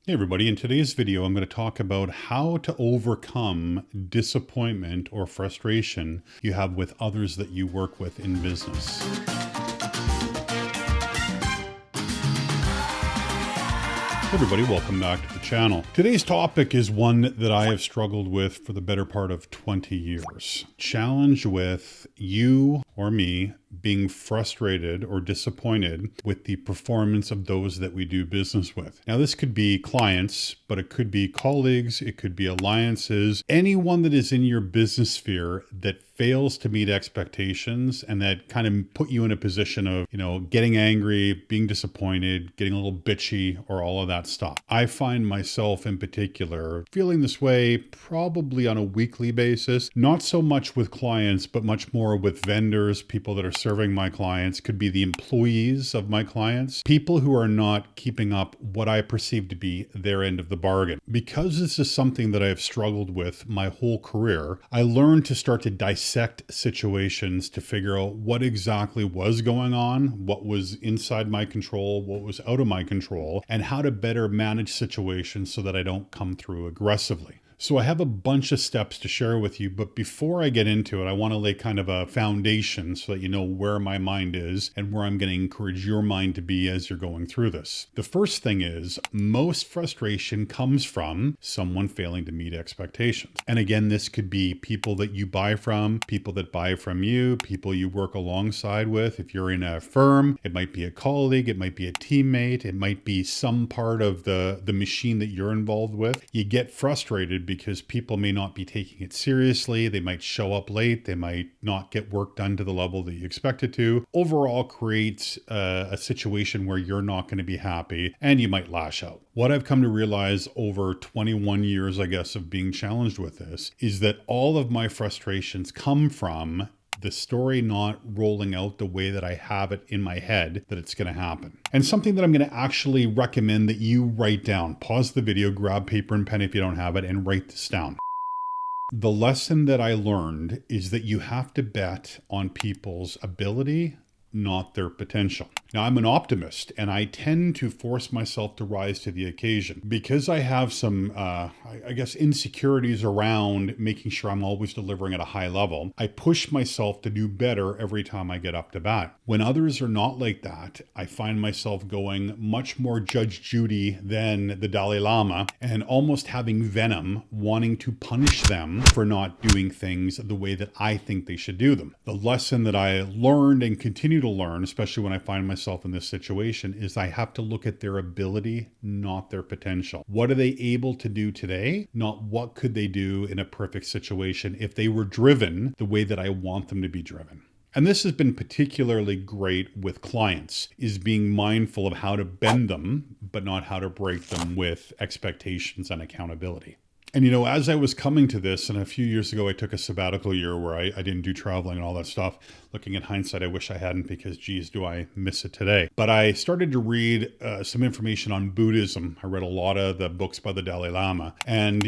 Hey everybody, in today's video I'm going to talk about how to overcome disappointment or frustration you have with others that you work with in business. Hey everybody, welcome back to the channel. Today's topic is one that I have struggled with for the better part of 20 years. Challenge with you or me being frustrated or disappointed with the performance of those that we do business with. Now, this could be clients, but it could be colleagues, it could be alliances, anyone that is in your business sphere that fails to meet expectations and that kind of put you in a position of, getting angry, being disappointed, getting a little bitchy, or all of that stuff. I find myself in particular feeling this way probably on a weekly basis, not so much with clients, but much more with vendors, people that are serving my clients, could be the employees of my clients, people who are not keeping up what I perceive to be their end of the bargain. Because this is something that I have struggled with my whole career, I learned to start to dissect situations to figure out what exactly was going on, what was inside my control, what was out of my control, and how to better manage situations so that I don't come through aggressively. So I have a bunch of steps to share with you, but before I get into it, I want to lay kind of a foundation so that you know where my mind is and where I'm going to encourage your mind to be as you're going through this. The first thing is most frustration comes from someone failing to meet expectations. And again, this could be people that you buy from, people that buy from you, people you work alongside with. If you're in a firm, it might be a colleague, it might be a teammate, it might be some part of the machine that you're involved with. You get frustrated because people may not be taking it seriously. They might show up late. They might not get work done to the level that you expect it to. Overall creates a situation where you're not going to be happy and you might lash out. What I've come to realize over 21 years, I guess, of being challenged with this is that all of my frustrations come from the story not rolling out the way that I have it in my head that it's going to happen. And something that I'm going to actually recommend that you write down. Pause the video, grab paper and pen if you don't have it, and write this down. The lesson that I learned is that you have to bet on people's ability, not their potential. Now, I'm an optimist and I tend to force myself to rise to the occasion because I have some, insecurities around making sure I'm always delivering at a high level. I push myself to do better every time I get up to bat. When others are not like that, I find myself going much more Judge Judy than the Dalai Lama and almost having venom, wanting to punish them for not doing things the way that I think they should do them. The lesson that I learned and continue to learn, especially when I find myself in this situation, is I have to look at their ability, not their potential. What are they able to do today? Not what could they do in a perfect situation if they were driven the way that I want them to be driven. And this has been particularly great with clients, is being mindful of how to bend them, but not how to break them with expectations and accountability. And as I was coming to this, and a few years ago, I took a sabbatical year where I didn't do traveling and all that stuff. Looking at hindsight, I wish I hadn't because, geez, do I miss it today. But I started to read some information on Buddhism. I read a lot of the books by the Dalai Lama. And,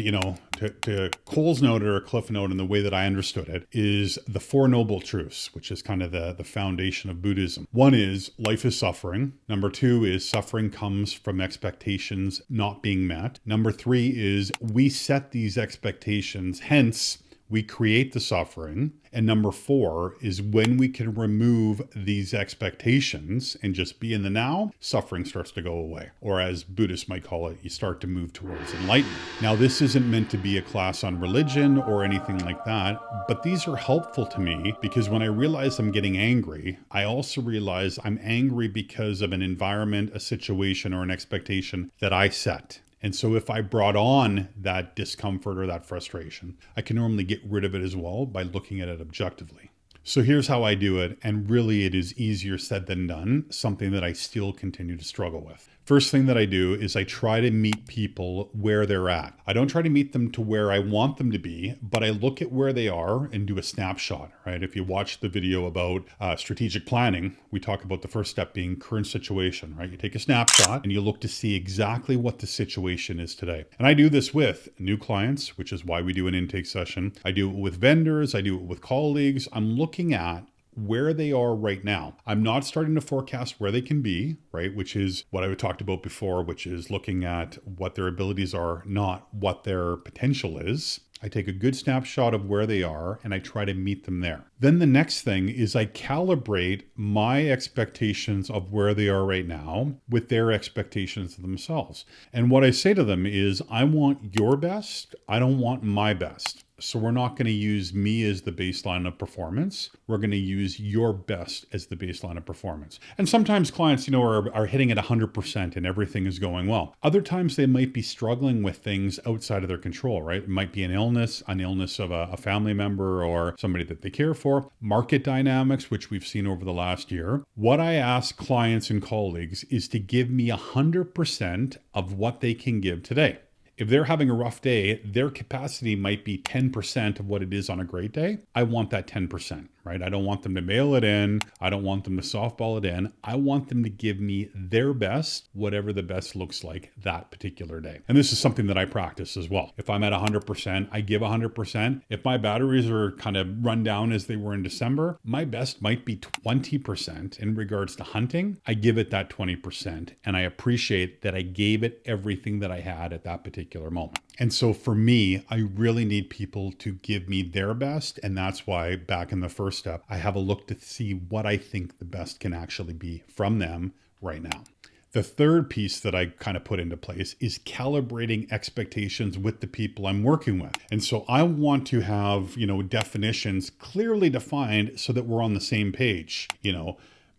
to Cole's note or a cliff note in the way that I understood it is the Four Noble Truths, which is kind of the foundation of Buddhism. One is life is suffering. Number two is suffering comes from expectations not being met. Number three is we set these expectations, hence we create the suffering. And number four is when we can remove these expectations and just be in the now, suffering starts to go away. Or as Buddhists might call it, you start to move towards enlightenment. Now, this isn't meant to be a class on religion or anything like that, but these are helpful to me because when I realize I'm getting angry, I also realize I'm angry because of an environment, a situation, or an expectation that I set. And so if I brought on that discomfort or that frustration, I can normally get rid of it as well by looking at it objectively. So here's how I do it. And really it is easier said than done, something that I still continue to struggle with. First thing that I do is I try to meet people where they're at. I don't try to meet them to where I want them to be, but I look at where they are and do a snapshot, right? If you watch the video about strategic planning, we talk about the first step being current situation, right? You take a snapshot and you look to see exactly what the situation is today. And I do this with new clients, which is why we do an intake session. I do it with vendors. I do it with colleagues. I'm looking at where they are right now. I'm not starting to forecast where they can be, right? Which is what I talked about before, which is looking at what their abilities are, not what their potential is. I take a good snapshot of where they are and I try to meet them there. Then the next thing is I calibrate my expectations of where they are right now with their expectations of themselves. And what I say to them is, I want your best. I don't want my best. So we're not going to use me as the baseline of performance. We're going to use your best as the baseline of performance. And sometimes clients, are hitting at 100% and everything is going well. Other times they might be struggling with things outside of their control, right? It might be an illness of a family member or somebody that they care for. Market dynamics, which we've seen over the last year. What I ask clients and colleagues is to give me 100% of what they can give today. If they're having a rough day, their capacity might be 10% of what it is on a great day. I want that 10%, right? I don't want them to mail it in. I don't want them to softball it in. I want them to give me their best, whatever the best looks like that particular day. And this is something that I practice as well. If I'm at 100%, I give 100%. If my batteries are kind of run down as they were in December, my best might be 20% in regards to hunting. I give it that 20%, and I appreciate that I gave it everything that I had at that particular moment. And so for me, I really need people to give me their best. And that's why back in the first step, I have a look to see what I think the best can actually be from them right now. The third piece that I kind of put into place is calibrating expectations with the people I'm working with. And so I want to have, definitions clearly defined so that we're on the same page.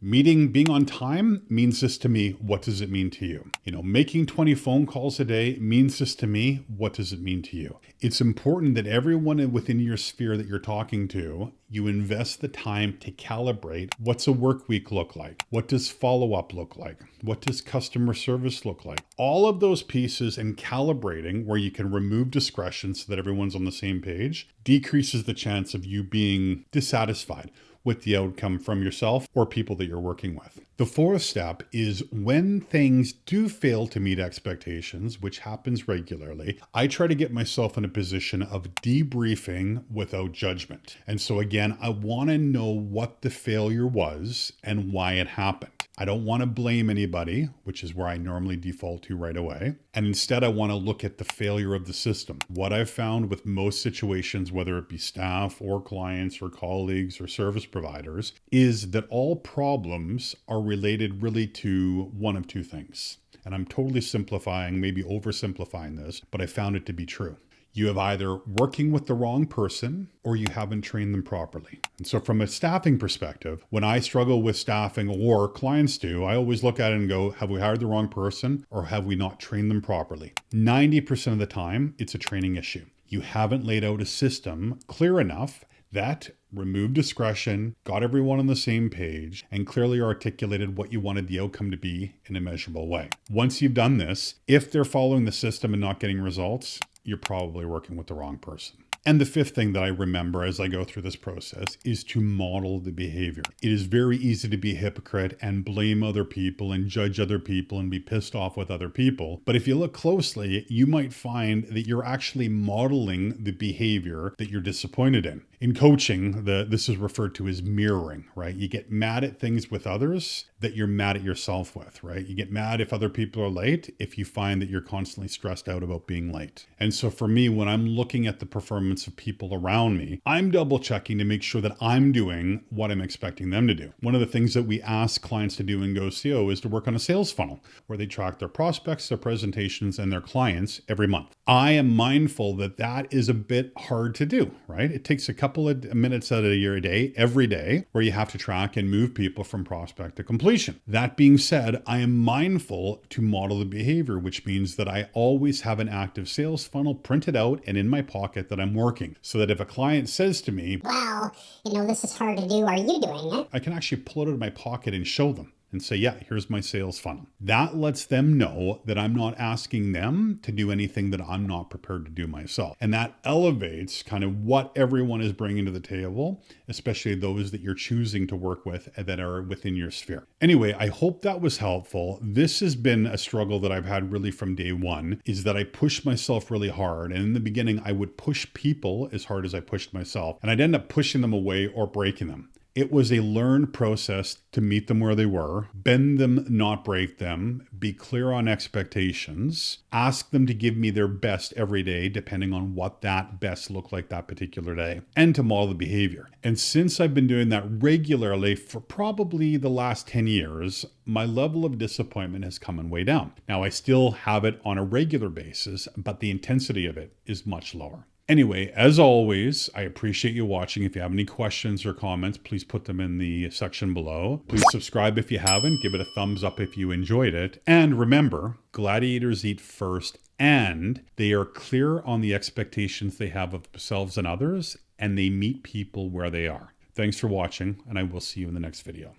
Being on time means this to me. What does it mean to you? Making 20 phone calls a day means this to me. What does it mean to you? It's important that everyone within your sphere that you're talking to, you invest the time to calibrate. What's a work week look like? What does follow-up look like? What does customer service look like? All of those pieces and calibrating where you can remove discretion so that everyone's on the same page decreases the chance of you being dissatisfied with the outcome from yourself or people that you're working with. The fourth step is when things do fail to meet expectations, which happens regularly, I try to get myself in a position of debriefing without judgment. And so again, I want to know what the failure was and why it happened. I don't want to blame anybody, which is where I normally default to right away. And instead, I want to look at the failure of the system. What I've found with most situations, whether it be staff or clients or colleagues or service providers, is that all problems are related really to one of two things. And I'm totally simplifying, maybe oversimplifying this, but I found it to be true. You have either working with the wrong person or you haven't trained them properly. And so from a staffing perspective, when I struggle with staffing or clients do, I always look at it and go, have we hired the wrong person or have we not trained them properly? 90% of the time, it's a training issue. You haven't laid out a system clear enough that removed discretion, got everyone on the same page, and clearly articulated what you wanted the outcome to be in a measurable way. Once you've done this, if they're following the system and not getting results, you're probably working with the wrong person. And the fifth thing that I remember as I go through this process is to model the behavior. It is very easy to be a hypocrite and blame other people and judge other people and be pissed off with other people. But if you look closely, you might find that you're actually modeling the behavior that you're disappointed in. In coaching, this is referred to as mirroring, right? You get mad at things with others that you're mad at yourself with, right? You get mad if other people are late, if you find that you're constantly stressed out about being late. And so for me, when I'm looking at the performance of people around me, I'm double checking to make sure that I'm doing what I'm expecting them to do. One of the things that we ask clients to do in GoCO is to work on a sales funnel where they track their prospects, their presentations, and their clients every month. I am mindful that that is a bit hard to do, right? It takes a couple of minutes out of a day, every day, where you have to track and move people from prospect to completion. That being said, I am mindful to model the behavior, which means that I always have an active sales funnel printed out and in my pocket that I'm working, so that if a client says to me, well, this is hard to do, are you doing it? I can actually pull it out of my pocket and show them and say, yeah, here's my sales funnel. That lets them know that I'm not asking them to do anything that I'm not prepared to do myself. And that elevates kind of what everyone is bringing to the table, especially those that you're choosing to work with that are within your sphere. Anyway, I hope that was helpful. This has been a struggle that I've had really from day one, is that I push myself really hard. And in the beginning, I would push people as hard as I pushed myself. And I'd end up pushing them away or breaking them. It was a learned process to meet them where they were, bend them, not break them, be clear on expectations, ask them to give me their best every day, depending on what that best looked like that particular day, and to model the behavior. And since I've been doing that regularly for probably the last 10 years, my level of disappointment has come way down. Now, I still have it on a regular basis, but the intensity of it is much lower. Anyway, as always, I appreciate you watching. If you have any questions or comments, please put them in the section below. Please subscribe if you haven't. Give it a thumbs up if you enjoyed it. And remember, gladiators eat first, and they are clear on the expectations they have of themselves and others, and they meet people where they are. Thanks for watching, and I will see you in the next video.